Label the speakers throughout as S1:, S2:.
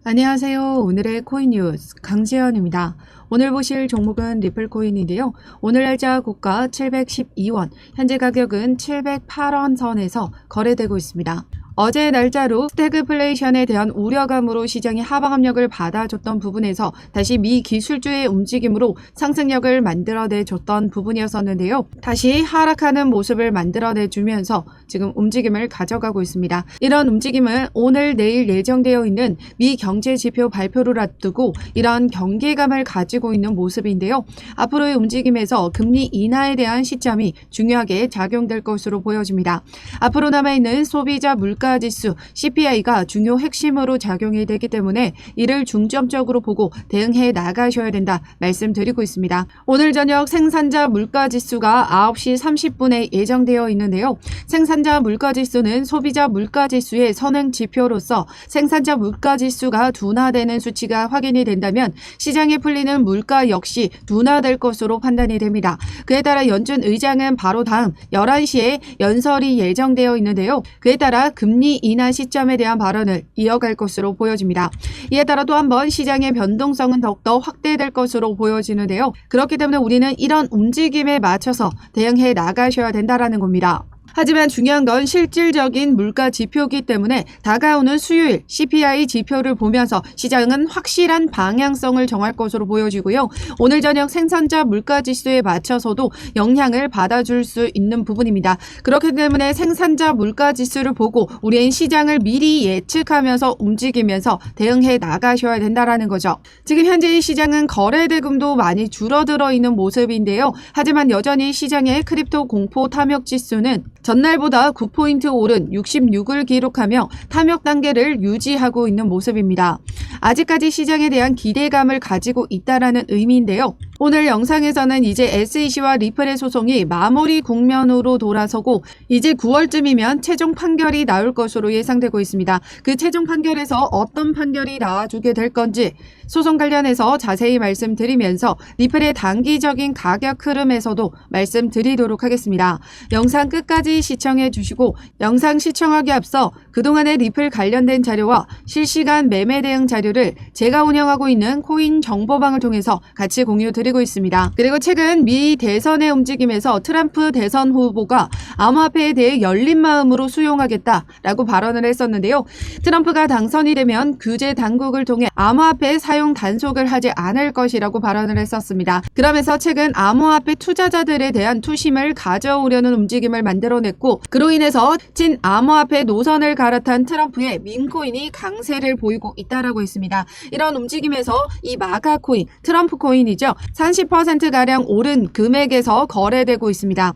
S1: 안녕하세요. 오늘의 코인 뉴스 강지연입니다. 오늘 보실 종목은 리플코인인데요. 오늘 날짜 고가 712원, 현재 가격은 708원 선에서 거래되고 있습니다. 어제 날짜로 스태그플레이션에 대한 우려감으로 시장이 하방 압력을 받아줬던 부분에서 다시 미 기술주의 움직임으로 상승력을 만들어내줬던 부분이었었는데요. 다시 하락하는 모습을 만들어내주면서 지금 움직임을 가져가고 있습니다. 이런 움직임은 오늘 내일 예정되어 있는 미 경제지표 발표를 앞두고 이런 경계감을 가지고 있는 모습인데요. 앞으로의 움직임에서 금리 인하에 대한 시점이 중요하게 작용될 것으로 보여집니다. 앞으로 남아있는 소비자 물가지수 CPI가 중요 핵심으로 작용이 되기 때문에 이를 중점적으로 보고 대응해 나가셔야 된다 말씀드리고 있습니다. 오늘 저녁 생산자 물가지수가 9시 30분에 예정되어 있는데요. 생산자 물가지수는 소비자 물가지수의 선행 지표로서 생산자 물가지수가 둔화되는 수치가 확인이 된다면 시장에 풀리는 물가 역시 둔화될 것으로 판단이 됩니다. 그에 따라 연준 의장은 바로 다음 11시에 연설이 예정되어 있는데요. 그에 따라 금리 인하 시점에 대한 발언을 이어갈 것으로 보여집니다. 이에 따라 또 한번 시장의 변동성은 더욱더 확대될 것으로 보여지는데요. 그렇기 때문에 우리는 이런 움직임에 맞춰서 대응해 나가셔야 된다는 겁니다. 하지만 중요한 건 실질적인 물가 지표이기 때문에 다가오는 수요일 CPI 지표를 보면서 시장은 확실한 방향성을 정할 것으로 보여지고요. 오늘 저녁 생산자 물가 지수에 맞춰서도 영향을 받아줄 수 있는 부분입니다. 그렇기 때문에 생산자 물가 지수를 보고 우리는 시장을 미리 예측하면서 움직이면서 대응해 나가셔야 된다는 거죠. 지금 현재 시장은 거래 대금도 많이 줄어들어 있는 모습인데요. 하지만 여전히 시장의 크립토 공포 탐욕 지수는 전날보다 9포인트 오른 66을 기록하며 탐욕 단계를 유지하고 있는 모습입니다. 아직까지 시장에 대한 기대감을 가지고 있다는 의미인데요. 오늘 영상에서는 이제 SEC와 리플의 소송이 마무리 국면으로 돌아서고 이제 9월쯤이면 최종 판결이 나올 것으로 예상되고 있습니다. 그 최종 판결에서 어떤 판결이 나와주게 될 건지 소송 관련해서 자세히 말씀드리면서 리플의 단기적인 가격 흐름에서도 말씀드리도록 하겠습니다. 영상 끝까지 시청해 주시고 영상 시청하기 앞서 그동안의 리플 관련된 자료와 실시간 매매 대응 자료를 제가 운영하고 있는 코인 정보방을 통해서 같이 공유드리고 있습니다. 그리고 최근 미 대선의 움직임에서 트럼프 대선 후보가 암호화폐에 대해 열린 마음으로 수용하겠다라고 발언을 했었는데요. 트럼프가 당선이 되면 규제 당국을 통해 암호화폐 사용 단속을 하지 않을 것이라고 발언을 했었습니다. 그러면서 최근 암호화폐 투자자들에 대한 투심을 가져오려는 움직임을 만들어냈고 그로 인해서 친 암호화폐 노선을 갈아탄 트럼프의 민코인이 강세를 보이고 있다라고 했습니다. 이런 움직임에서 이 마가 코인, 트럼프 코인이죠. 30%가량 오른 금액에서 거래되고 있습니다.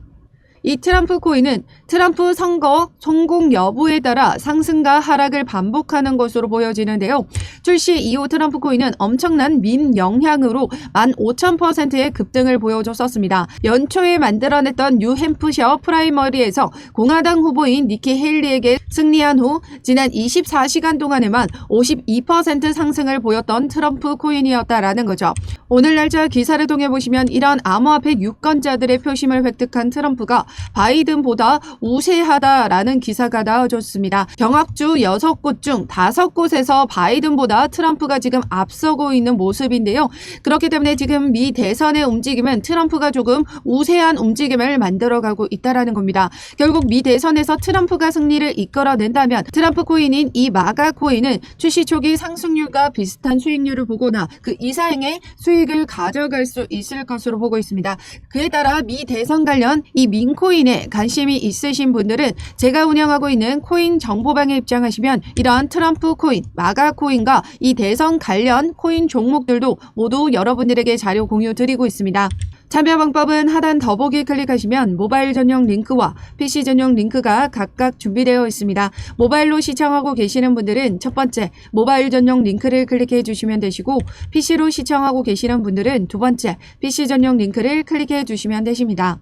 S1: 이 트럼프 코인은 트럼프 선거 성공 여부에 따라 상승과 하락을 반복하는 것으로 보여지는데요. 출시 이후 트럼프 코인은 엄청난 민 영향으로 15,000%의 급등을 보여줬었습니다. 연초에 만들어냈던 뉴햄프셔 프라이머리에서 공화당 후보인 니키 헤일리에게 승리한 후 지난 24시간 동안에만 52% 상승을 보였던 트럼프 코인이었다라는 거죠. 오늘 날짜 기사를 통해 보시면 이런 암호화폐 유권자들의 표심을 획득한 트럼프가 바이든보다 우세하다라는 기사가 나와줬습니다. 경합주 6곳 중 5곳에서 바이든보다 트럼프가 지금 앞서고 있는 모습인데요. 그렇기 때문에 지금 미 대선의 움직임은 트럼프가 조금 우세한 움직임을 만들어가고 있다는 겁니다. 결국 미 대선에서 트럼프가 승리를 이끌어낸다면 트럼프 코인인 이 마가 코인은 출시 초기 상승률과 비슷한 수익률을 보거나 그 이상의 수익을 가져갈 수 있을 것으로 보고 있습니다. 그에 따라 미 대선 관련 이 민코인에 관심이 있으신 분들은 제가 운영하고 있는 코인 정보방에 입장하시면 이러한 트럼프 코인, 마가 코인과 이 대선 관련 코인 종목들도 모두 여러분들에게 자료 공유 드리고 있습니다. 참여 방법은 하단 더보기 클릭하시면 모바일 전용 링크와 PC 전용 링크가 각각 준비되어 있습니다. 모바일로 시청하고 계시는 분들은 첫 번째 모바일 전용 링크를 클릭해 주시면 되시고 PC로 시청하고 계시는 분들은 두 번째 PC 전용 링크를 클릭해 주시면 되십니다.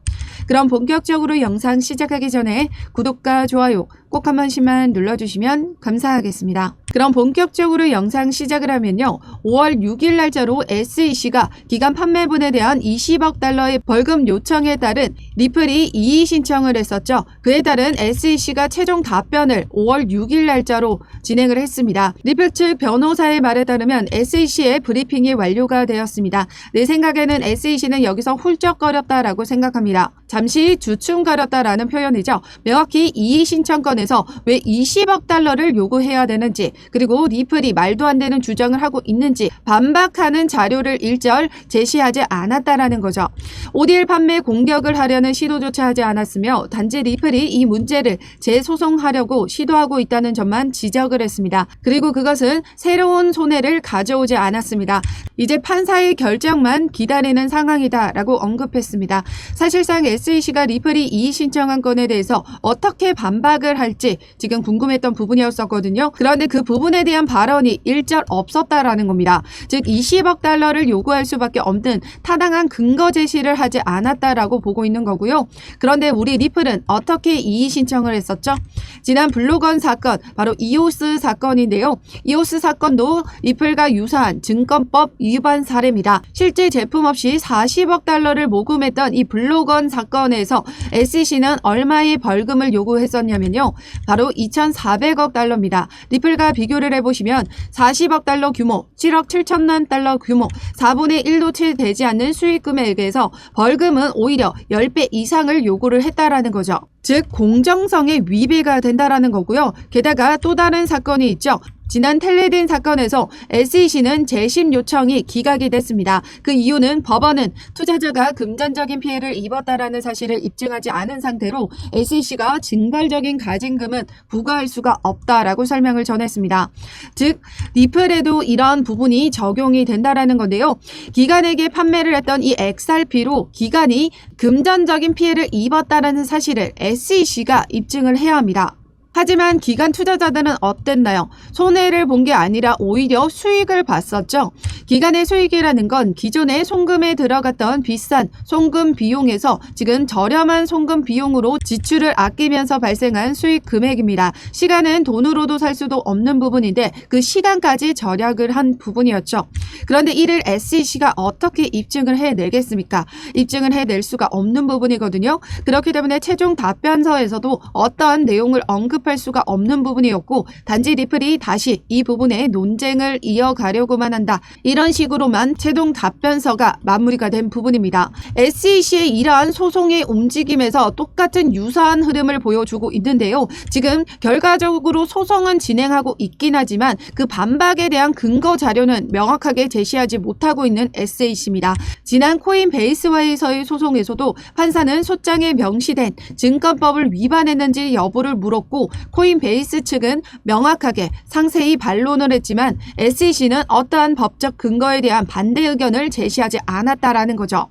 S1: 그럼 본격적으로 영상 시작하기 전에 구독과 좋아요 꼭 한 번씩만 눌러주시면 감사하겠습니다. 그럼 본격적으로 영상 시작을 하면요. 5월 6일 날짜로 SEC가 기간 판매분에 대한 20억 달러의 벌금 요청에 따른 리플이 이의 신청을 했었죠. 그에 따른 SEC가 최종 답변을 5월 6일 날짜로 진행을 했습니다. 리플 측 변호사의 말에 따르면 SEC의 브리핑이 완료가 되었습니다. 내 생각에는 SEC는 여기서 훌쩍거렸다라고 생각합니다. 잠시 주춤거렸다라는 표현이죠. 명확히 이의 신청권에서 왜 20억 달러를 요구해야 되는지, 그리고 리플이 말도 안 되는 주장을 하고 있는지 반박하는 자료를 일절 제시하지 않았다라는 거죠. ODL 판매 공격을 하려는 시도조차 하지 않았으며 단지 리플이 이 문제를 재소송하려고 시도하고 있다는 점만 지적을 했습니다. 그리고 그것은 새로운 손해를 가져오지 않았습니다. 이제 판사의 결정만 기다리는 상황이다라고 언급했습니다. 사실상 SEC가 리플이 이의 신청한 건에 대해서 어떻게 반박을 할지 지금 궁금했던 부분이었었거든요. 그런데 그 부분에 대한 발언이 일절 없었다라는 겁니다. 즉 20억 달러를 요구할 수밖에 없는 타당한 근거 제시를 하지 않았다라고 보고 있는 거고요. 그런데 우리 리플은 어떻게 이의 신청을 했었죠? 지난 블루건 사건, 바로 이오스 사건인데요. 이오스 사건도 리플과 유사한 증권법 위반 사례입니다. 실제 제품 없이 40억 달러를 모금했던 이 블루건 사건에서 SEC는 얼마의 벌금을 요구했었냐면요. 바로 2,400억 달러입니다. 리플과 비교를 해보시면 40억 달러 규모, 7억 7천만 달러 규모, 4분의 1도 채 되지 않는 수익 금액에서 벌금은 오히려 10배 이상을 요구를 했다라는 거죠. 즉 공정성에 위배가 된다라는 거고요. 게다가 또 다른 사건이 있죠. 지난 텔레딘 사건에서 SEC는 재심 요청이 기각이 됐습니다. 그 이유는 법원은 투자자가 금전적인 피해를 입었다라는 사실을 입증하지 않은 상태로 SEC가 증발적인 가징금은 부과할 수가 없다라고 설명을 전했습니다. 즉 리플에도 이러한 부분이 적용이 된다라는 건데요. 기관에게 판매를 했던 이 XRP로 기관이 금전적인 피해를 입었다라는 사실을 SEC가 입증을 해야 합니다. 하지만 기관 투자자들은 어땠나요? 손해를 본 게 아니라 오히려 수익을 봤었죠. 기관의 수익이라는 건 기존에 송금에 들어갔던 비싼 송금 비용에서 지금 저렴한 송금 비용으로 지출을 아끼면서 발생한 수익 금액입니다. 시간은 돈으로도 살 수도 없는 부분인데 그 시간까지 절약을 한 부분이었죠. 그런데 이를 SEC가 어떻게 입증을 해내겠습니까? 입증을 해낼 수가 없는 부분이거든요. 그렇기 때문에 최종 답변서에서도 어떠한 내용을 언급할 수가 없는 부분이었고 단지 리플이 다시 이 부분에 논쟁을 이어가려고만 한다. 이런 식으로만 최종 답변서가 마무리가 된 부분입니다. SEC의 이러한 소송의 움직임에서 똑같은 유사한 흐름을 보여주고 있는데요. 지금 결과적으로 소송은 진행하고 있긴 하지만 그 반박에 대한 근거 자료는 명확하게 제시하지 못하고 있는 SEC입니다. 지난 코인베이스와의 소송에서도 판사는 소장에 명시된 증권법을 위반했는지 여부를 물었고 코인베이스 측은 명확하게 상세히 반론을 했지만 SEC는 어떠한 법적 근거에 대한 반대 의견을 제시하지 않았다라는 거죠.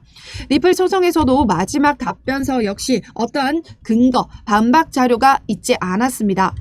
S1: 리플 소송에서도 마지막 답변서 역시 어떠한 근거, 반박 자료가 있지 않았습니다.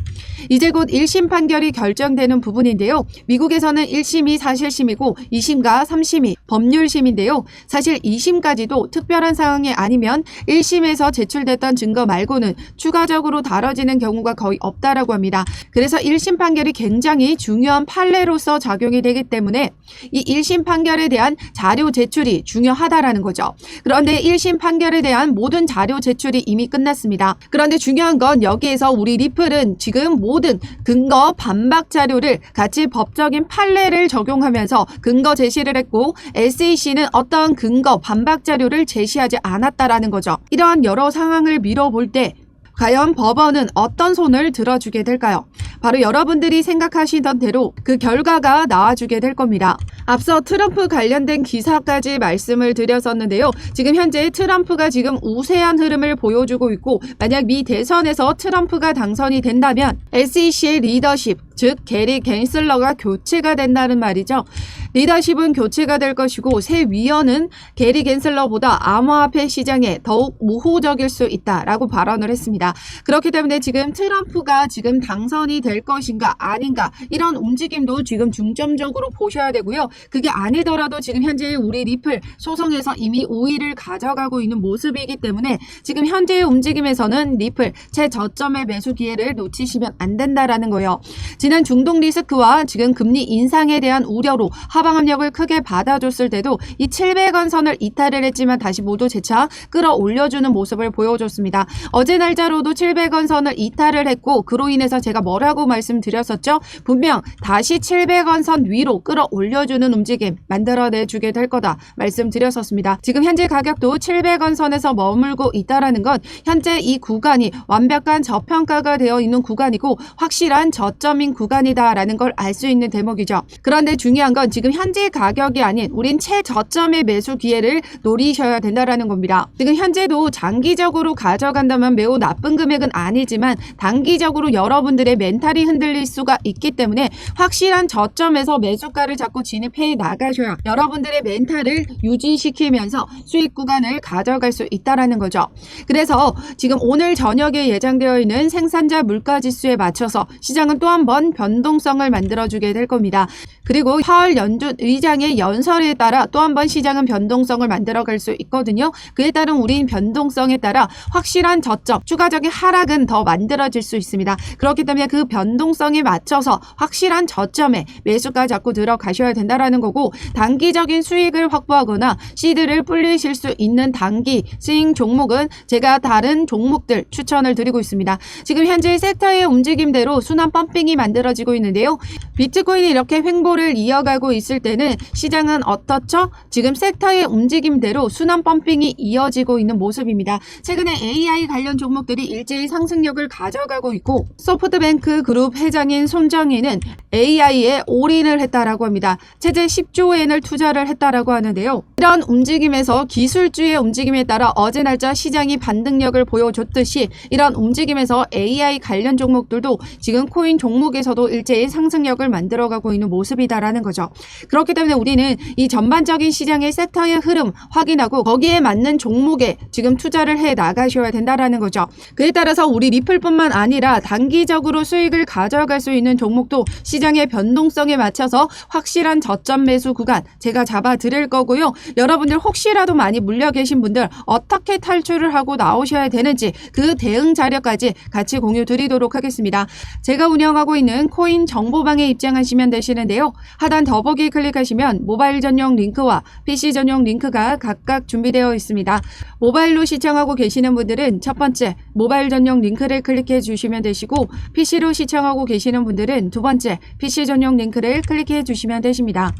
S1: 이제 곧 1심 판결이 결정되는 부분인데요. 미국에서는 1심이 사실심이고 2심과 3심이 법률심인데요. 사실 2심까지도 특별한 상황이 아니면 1심에서 제출됐던 증거 말고는 추가적으로 다뤄지는 경우가 거의 없다라고 합니다. 그래서 1심 판결이 굉장히 중요한 판례로서 작용이 되기 때문에 이 1심 판결에 대한 자료 제출이 중요하다라는 거죠. 그런데 1심 판결에 대한 모든 자료 제출이 이미 끝났습니다. 그런데 중요한 건 여기에서 우리 리플은 지금 모든 근거 반박 자료를 같이 법적인 판례를 적용하면서 근거 제시를 했고 SEC는 어떤 근거 반박 자료를 제시하지 않았다라는 거죠. 이러한 여러 상황을 미뤄볼 때 과연 법원은 어떤 손을 들어주게 될까요? 바로 여러분들이 생각하시던 대로 그 결과가 나와주게 될 겁니다. 앞서 트럼프 관련된 기사까지 말씀을 드렸었는데요. 지금 현재 트럼프가 지금 우세한 흐름을 보여주고 있고 만약 미 대선에서 트럼프가 당선이 된다면 SEC의 리더십, 즉 게리 갠슬러가 교체가 된다는 말이죠. 리더십은 교체가 될 것이고 새 위원은 게리 갠슬러보다 암호화폐 시장에 더욱 우호적일 수 있다라고 발언을 했습니다. 그렇기 때문에 지금 트럼프가 지금 당선이 될 것인가 아닌가 이런 움직임도 지금 중점적으로 보셔야 되고요. 그게 아니더라도 지금 현재 우리 리플 소송에서 이미 우위를 가져가고 있는 모습이기 때문에 지금 현재의 움직임에서는 리플 최저점의 매수 기회를 놓치시면 안 된다라는 거예요. 지난 중동 리스크와 지금 금리 인상에 대한 우려로 하방 압력을 크게 받아줬을 때도 이 700원 선을 이탈을 했지만 다시 모두 재차 끌어올려주는 모습을 보여줬습니다. 어제 날짜로도 700원 선을 이탈을 했고 그로 인해서 제가 뭐라고 말씀드렸었죠? 분명 다시 700원 선 위로 끌어올려주는 움직임 만들어내주게 될 거다 말씀드렸었습니다. 지금 현재 가격도 700원 선에서 머물고 있다라는 건 현재 이 구간이 완벽한 저평가가 되어 있는 구간이고 확실한 저점인 구간이다라는 걸 알 수 있는 대목이죠. 그런데 중요한 건 지금 현재 가격이 아닌 우린 최저점의 매수 기회를 노리셔야 된다라는 겁니다. 지금 현재도 장기적으로 가져간다면 매우 나쁜 금액은 아니지만 단기적으로 여러분들의 멘탈이 흔들릴 수가 있기 때문에 확실한 저점에서 매수가를 잡고 진입해 나가셔야 여러분들의 멘탈을 유지시키면서 수익 구간을 가져갈 수 있다라는 거죠. 그래서 지금 오늘 저녁에 예정되어 있는 생산자 물가지수에 맞춰서 시장은 또 한 번 변동성을 만들어주게 될 겁니다. 그리고 파월 연준 의장의 연설에 따라 또 한 번 시장은 변동성을 만들어갈 수 있거든요. 그에 따른 우린 변동성에 따라 확실한 저점, 추가적인 하락은 더 만들어질 수 있습니다. 그렇기 때문에 그 변동성에 맞춰서 확실한 저점에 매수가 잡고 들어가셔야 된다라는 거고 단기적인 수익을 확보하거나 시드를 불리실 수 있는 단기 스윙 종목은 제가 다른 종목들 추천을 드리고 있습니다. 지금 현재 섹터의 움직임대로 순환 펌핑이 만들어지고 있는데요. 비트코인이 이렇게 횡보를 이어가고 있을 때는 시장은 어떻죠? 지금 섹터의 움직임대로 순환 펌핑이 이어지고 있는 모습입니다. 최근에 AI 관련 종목들이 일제히 상승력을 가져가고 있고 소프트뱅크 그룹 회장인 손정희는 AI에 올인을 했다라고 합니다. 최대 10조 엔을 투자를 했다라고 하는데요. 이런 움직임에서 기술주의 움직임에 따라 어제 날짜 시장이 반등력을 보여줬듯이 이런 움직임에서 AI 관련 종목들도 지금 코인 종목에서도 일제히 상승력을 만들어가고 있는 모습이다라는 거죠. 그렇기 때문에 우리는 이 전반적인 시장의 섹터의 흐름 확인하고 거기에 맞는 종목에 지금 투자를 해 나가셔야 된다라는 거죠. 그에 따라서 우리 리플뿐만 아니라 단기적으로 수익을 가져갈 수 있는 종목도 시장의 변동성에 맞춰서 확실한 저점 매수 구간 제가 잡아 드릴 거고요. 여러분들 혹시라도 많이 물려 계신 분들 어떻게 탈출을 하고 나오셔야 되는지 그 대응 자료까지 같이 공유 드리도록 하겠습니다. 제가 운영하고 있는 코인 정보방에 입장하시면 되시는데요. 하단 더보기 클릭하시면 모바일 전용 링크와 PC 전용 링크가 각각 준비되어 있습니다. 모바일로 시청하고 계시는 분들은 첫 번째 모바일 전용 링크를 클릭해 주시면 되시고 PC로 시청하고 계시는 분들은 두 번째 PC 전용 링크를 클릭해 주시면 되십니다.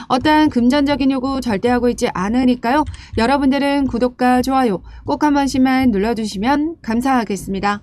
S1: 어떠한 금전적인 요구 절대 하고 있지 않으니까요. 여러분들은 구독과 좋아요 꼭 한 번씩만 눌러주시면 감사하겠습니다.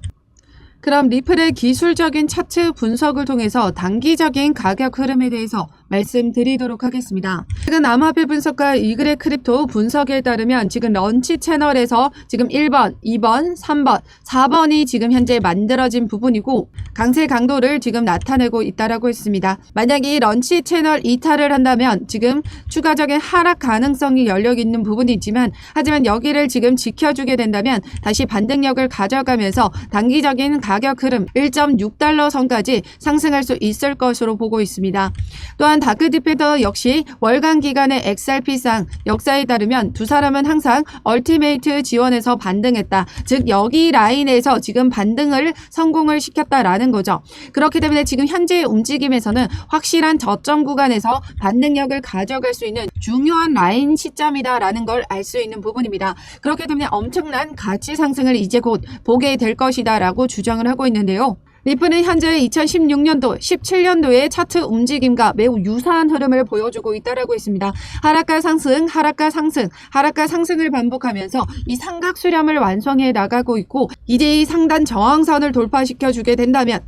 S1: 그럼 리플의 기술적인 차트 분석을 통해서 단기적인 가격 흐름에 대해서 말씀드리도록 하겠습니다. 최근 암호화폐 분석가 이글의 크립토 분석에 따르면 지금 런치 채널에서 지금 1번, 2번, 3번, 4번이 지금 현재 만들어진 부분이고 강세 강도를 지금 나타내고 있다라고 했습니다. 만약에 이 런치 채널 이탈을 한다면 지금 추가적인 하락 가능성이 열려 있는 부분이지만 하지만 여기를 지금 지켜주게 된다면 다시 반등력을 가져가면서 단기적인 가격 흐름 1.6달러 선까지 상승할 수 있을 것으로 보고 있습니다. 또한 다크디페더 역시 월간 기간의 XRP상 역사에 따르면 두 사람은 항상 얼티메이트 지원에서 반등했다. 즉 여기 라인에서 지금 반등을 성공을 시켰다라는 거죠. 그렇기 때문에 지금 현재의 움직임에서는 확실한 저점 구간에서 반등력을 가져갈 수 있는 중요한 라인 시점이다라는 걸 알 수 있는 부분입니다. 그렇기 때문에 엄청난 가치 상승을 이제 곧 보게 될 것이다라고 주장을 하고 있는데요. 리플은 현재 2016년도, 17년도의 차트 움직임과 매우 유사한 흐름을 보여주고 있다고 했습니다. 하락과 상승, 하락과 상승, 하락과 상승을 반복하면서 이 삼각 수렴을 완성해 나가고 있고 이제 이 상단 저항선을 돌파시켜주게 된다면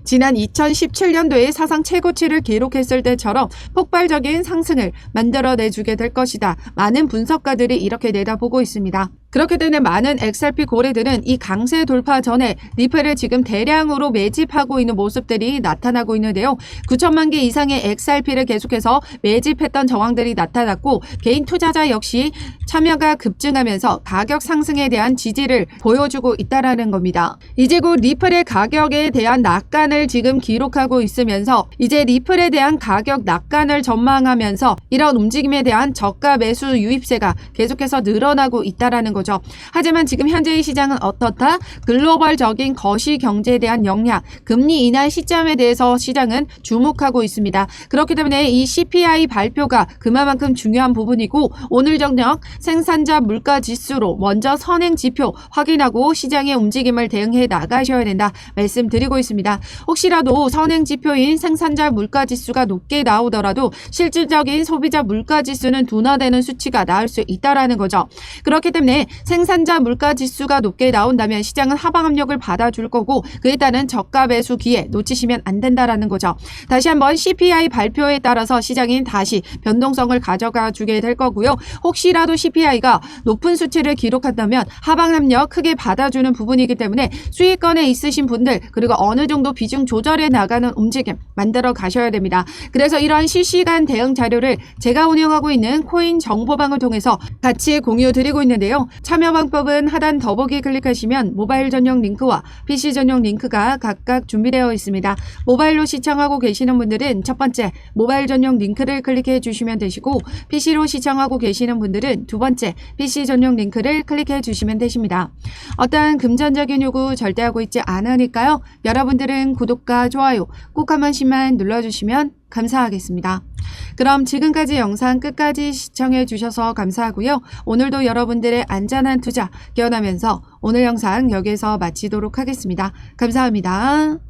S1: 지난 2017년도에 사상 최고치를 기록했을 때처럼 폭발적인 상승을 만들어내주게 될 것이다. 많은 분석가들이 이렇게 내다보고 있습니다. 그렇기 때문에 많은 XRP 고래들은 이 강세 돌파 전에 리플을 지금 대량으로 매집하고 있는 모습들이 나타나고 있는데요. 9천만 개 이상의 XRP를 계속해서 매집했던 정황들이 나타났고 개인 투자자 역시 참여가 급증하면서 가격 상승에 대한 지지를 보여주고 있다라는 겁니다. 이제 곧 리플의 가격에 대한 낙관을 지금 기록하고 있으면서 이제 리플에 대한 가격 낙관을 전망하면서 이런 움직임에 대한 저가 매수 유입세가 계속해서 늘어나고 있다라는 거죠. 하지만 지금 현재의 시장은 어떻다? 글로벌적인 거시 경제에 대한 영향, 금리 인하 시점에 대해서 시장은 주목하고 있습니다. 그렇기 때문에 이 CPI 발표가 그만큼 중요한 부분이고 오늘 저녁 생산자 물가 지수로 먼저 선행 지표 확인하고 시장의 움직임을 대응해 나가셔야 된다 말씀드리고 있습니다. 혹시라도 선행 지표인 생산자 물가 지수가 높게 나오더라도 실질적인 소비자 물가 지수는 둔화되는 수치가 나올 수 있다라는 거죠. 그렇기 때문에 생산자 물가 지수가 높게 나온다면 시장은 하방 압력을 받아줄 거고 그에 따른 저가 매수 기회 놓치시면 안 된다라는 거죠. 다시 한번 CPI 발표에 따라서 시장이 다시 변동성을 가져가 주게 될 거고요. 혹시라도 CPI가 높은 수치를 기록한다면 하방 압력 크게 받아주는 부분이기 때문에 수익권에 있으신 분들 그리고 어느 정도 비중 조절해 나가는 움직임 만들어 가셔야 됩니다. 그래서 이런 실시간 대응 자료를 제가 운영하고 있는 코인 정보방을 통해서 같이 공유 드리고 있는데요. 참여 방법은 하단 더보기 클릭하시면 모바일 전용 링크와 PC 전용 링크가 각각 준비되어 있습니다. 모바일로 시청하고 계시는 분들은 첫 번째 모바일 전용 링크를 클릭해 주시면 되시고 PC로 시청하고 계시는 분들은 두 번째 PC 전용 링크를 클릭해 주시면 되십니다. 어떠한 금전적인 요구 절대 하고 있지 않으니까요. 여러분들은 구독과 좋아요 꼭 한 번씩만 눌러주시면 감사하겠습니다. 그럼 지금까지 영상 끝까지 시청해 주셔서 감사하고요. 오늘도 여러분들의 안전한 투자 기원하면서 오늘 영상 여기서 마치도록 하겠습니다. 감사합니다.